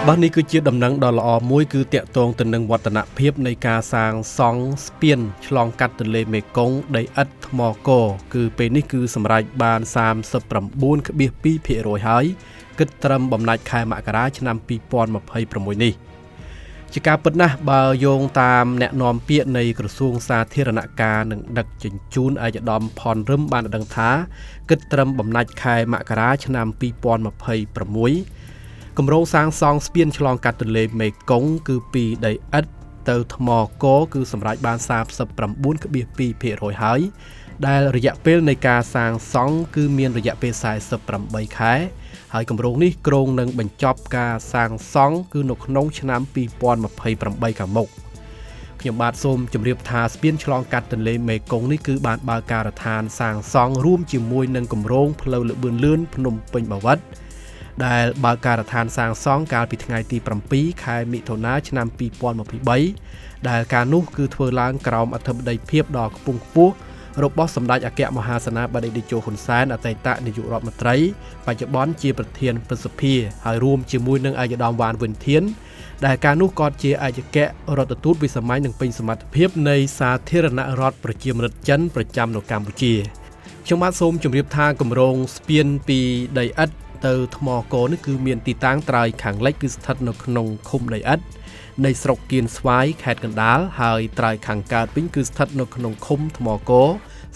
បាទនេះគឺជាដំណឹងដ៏ល្អមួយគឺតាក់ទងទៅនឹងវឌ្ឍនភាពនៃការសាងសង់ស្ពានឆ្លងកាត់ទន្លេមេគង្គដីឥដ្ឋថ្មកគឺពេលនេះគឺសម្រេចបាន 39.2% ហើយគិតត្រឹមបំណាច់ខែមករាឆ្នាំ 2026 នេះជាការពិតណាស់បើយោងតាមអ្នកនាំពាក្យនៃក្រសួងសាធារណការនិងដឹកជញ្ជូនឯកឧត្តមផនរឹមបានដឹងថាគិតត្រឹមបំណាច់ខែមករាឆ្នាំ 2026 គម្រោងសាងសង់ស្ពានឆ្លងកាត់ទន្លេមេគង្គគឺពីដីឥដ្ឋទៅថ្មកគឺសម្រេចបាន 39.2% ហើយដែលរយៈពេលនៃការសាងសង់គឺមានរយៈពេល 48 ខែហើយគម្រោងនេះគ្រោងនឹងបញ្ចប់ការសាងសង់គឺនៅក្នុងឆ្នាំ 2028 ខាងមុខខ្ញុំបាទសូមជម្រាបថាស្ពានឆ្លងកាត់ទន្លេមេគង្គនេះគឺបានបើកការដ្ឋានសាងសង់រួមជាមួយនឹងគម្រោងផ្លូវល្បឿនលឿនភ្នំពេញបាវិតដែលបើកការដ្ឋានសាងសង់កាលពីថ្ងៃទី 7 ខែមិថុនាឆ្នាំ 2023 ដែលការនោះគឺធ្វើឡើងក្រោមអធិបតីភាពដ៏ខ្ពង់ខ្ពស់របស់សម្ដេចអគ្គមហាសេនាបតីតេជោហ៊ុនសែនអតីតនាយករដ្ឋមន្ត្រីបច្ចុប្បន្នជាប្រធានព្រឹទ្ធសភាហើយរួមជាមួយនឹងឯកឧត្តមវ៉ាន់វិនធានដែលការនោះក៏ជាឯកអគ្គរដ្ឋទូតវិសាមញ្ញនិងពេញសមត្ថភាពនៃសាធារណរដ្ឋប្រជាមានិតចិនប្រចាំនៅកម្ពុជាខ្ញុំបាទសូមជម្រាបថាគម្រោងស្ពានពីដីឥដ្ឋទៅថ្មកនេះគឺមានទីតាំងត្រើយខាងលិចគឺស្ថិតនៅក្នុងឃុំដីឥដ្ឋនៃស្រុកគៀនស្វាយខេត្តកណ្ដាលហើយត្រើយខាងកើតវិញគឺស្ថិតនៅក្នុងឃុំថ្មក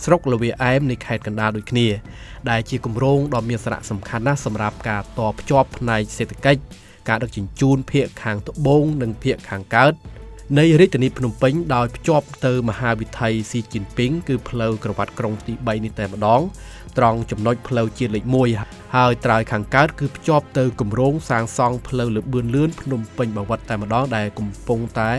ស្រុកល្វាអែមនៃខេត្តកណ្ដាលដូចគ្នាដែលជាគម្រោងដ៏មានសារៈសំខាន់ណាស់សម្រាប់ការតភ្ជាប់ផ្នែកសេដ្ឋកិច្ចការដឹកជញ្ជូនភាគខាងត្បូងនិងភាគខាងកើតនៃរាជធានីភ្នំពេញដោយភ្ជាប់ទៅមហាវិថីស៊ីជីនពីងគឺផ្លូវក្រវ៉ាត់ក្រុងទី 3 នេះតែម្ដងត្រង់ចំណុចផ្លូវជាតិលេខ 1ហើយត្រើយខាងកើតគឺភ្ជាប់ទៅគម្រោងសាងសង់ផ្លូវល្បឿនលឿនភ្នំពេញបាវិតតែម្ដងដែលកំពុងតែ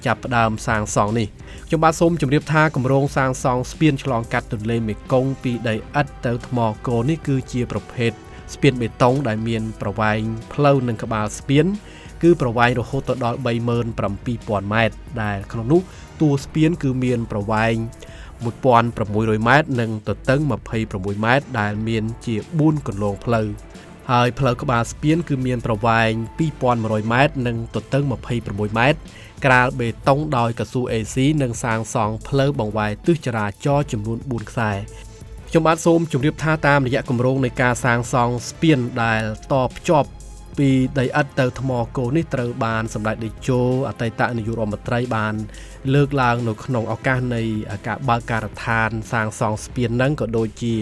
ចាប់ផ្ដើមសាងសង់នេះខ្ញុំបាទសូមជម្រាបថាគម្រោងសាងសង់ស្ពានឆ្លងកាត់ទន្លេមេគង្គពីដីឥដ្ឋទៅថ្មកនេះគឺជាប្រភេទស្ពានបេតុងដែលមានប្រវែងផ្លូវនិងក្បាលស្ពានគឺប្រវែងរហូតដល់ 37,000 ម៉ែត្រដែលក្នុងនោះតួស្ពានគឺមានប្រវែង 1,600 ម៉ែត្រនិងទទឹង 26 ម៉ែត្រដែលមានជា 4 គន្លងផ្លូវហើយផ្លូវក្បាលស្ពានគឺមានប្រវែង 2,100 ម៉ែត្រនិងទទឹង 26 ម៉ែត្រក្រាលបេតុងដោយកៅស៊ូអេស៊ីនិងសាងសង់ផ្លូវបង្វែរទិសចរាចរណ៍ចំនួន 4 ខ្សែខ្ញុំបាទសូមជម្រាបថាតាមរយៈគម្រោងនៃការសាងសង់ស្ពានដែលតភ្ជាប់ពីដីឥដ្ឋទៅថ្មកនេះត្រូវបានសម្ដេចតេជោអតីតនាយករដ្ឋមន្ត្រីបានលើកឡើងនៅក្នុងឱកាសនៃការបើកការដ្ឋានសាងសង់ស្ពានហ្នឹងក៏ដូចជា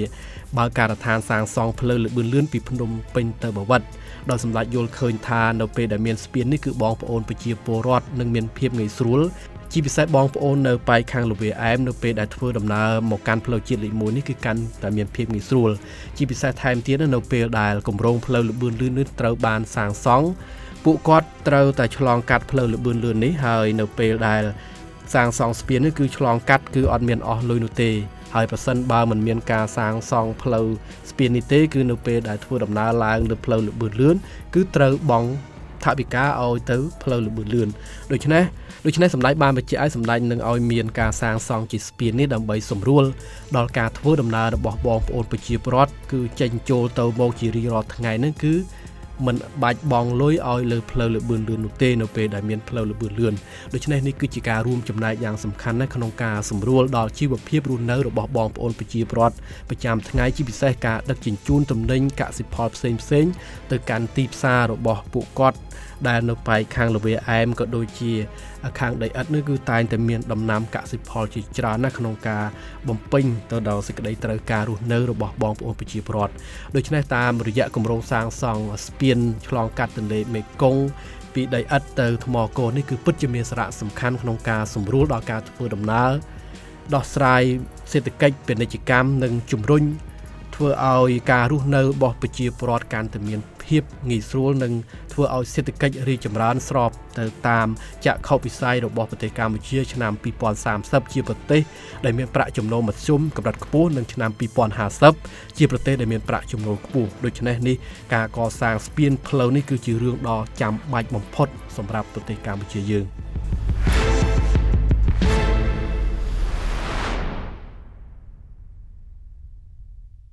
បើកការដ្ឋានសាងសង់ផ្លូវល្បឿនលឿនពីភ្នំពេញទៅបាវិតដោយសម្ដេចយល់ឃើញថានៅពេលដែលមានស្ពាននេះគឺបងប្អូនប្រជាពលរដ្ឋនឹងមានភាពងាយស្រួលជាពិសេសបងប្អូននៅប៉ែកខាងល្វាអែមនៅពេលដែលធ្វើដំណើរមកកាន់ផ្លូវជាតិលេខ 1នេះគឺកាន់តែមានភាពងាយស្រួលជាពិសេសថែមទៀតនៅពេលដែលគម្រោងផ្លូវល្បឿនលឿននេះត្រូវបានសាងសង់ពួកគាត់ត្រូវតែឆ្លងកាត់ផ្លូវល្បឿនលឿននេះហើយនៅពេលដែលសាងសង់ស្ពាននេះគឺឆ្លងកាត់គឺអត់មានអស់លុយនោះទេហើយប្រសិនបើមិនមានការសាងសង់ផ្លូវស្ពាននេះទេគឺនៅពេលដែលធ្វើដំណើរឡើងលើផ្លូវល្បឿនលឿនគឺត្រូវបង់ថវិកាឲ្យទៅផ្លូវល្បឿនលឿនដូច្នេះសម្ដេចបានបញ្ជាក់ឲ្យសម្ដេចនឹងឲ្យមានការសាងសង់ជាស្ពាននេះដើម្បីសម្រួលដល់ការធ្វើដំណើររបស់បងប្អូនប្រជាពលរដ្ឋគឺចេញចូលទៅមកជារៀងរាល់ថ្ងៃហ្នឹងគឺមិនបាច់បង់លុយឲ្យលើផ្លូវល្បឿនលឿននោះទេនៅពេលដែលមានផ្លូវល្បឿនលឿនដូច្នេះនេះគឺជាការរួមចំណែកយ៉ាងសំខាន់ណាស់ក្នុងការសម្រួលដល់ជីវភាពរស់នៅរបស់បងប្អូនប្រជាពលរដ្ឋប្រចាំថ្ងៃជាពិសេសការដឹកជញ្ជូនទំនិញកសិផលផ្សេងៗទៅកាន់ទីផ្សាររបស់ពួកគាត់ដែលនៅប៉ែកខាងល្វាអែមក៏ដូចជាខាងដីឥដ្ឋនេះគឺតែងតែមានដំណាំកសិផលជាច្រើនណាស់ក្នុងការបំពេញទៅដល់សេចក្តីត្រូវការរស់នៅរបស់បងប្អូនប្រជាពលរដ្ឋដូច្នេះតាមរយៈគម្រោងសាងសង់ស្ពានឆ្លងកាត់ទន្លេមេគង្គពីដីឥដ្ឋទៅថ្មកនេះគឺពិតជាមានសារៈសំខាន់ក្នុងការសម្រួលដល់ការធ្វើដំណើរដោះស្រាយសេដ្ឋកិច្ចពាណិជ្ជកម្មនិងជំរុញធ្វើឲ្យការរស់នៅរបស់ប្រជាពលរដ្ឋកាន់តែមានភាពងាយស្រួលនិងធ្វើឲ្យសេដ្ឋកិច្ចរីកចម្រើនស្របទៅតាមចក្ខុវិស័យរបស់ប្រទេសកម្ពុជាឆ្នាំ 2030 ជាប្រទេសដែលមានប្រាក់ចំណូលមធ្យមកម្រិតខ្ពស់និងឆ្នាំ 2050 ជាប្រទេសដែលមានប្រាក់ចំណូលខ្ពស់ដូច្នេះនេះការកសាងស្ពានផ្លូវនេះគឺជារឿងដ៏ចាំបាច់បំផុតសម្រាប់ប្រទេសកម្ពុជាយើង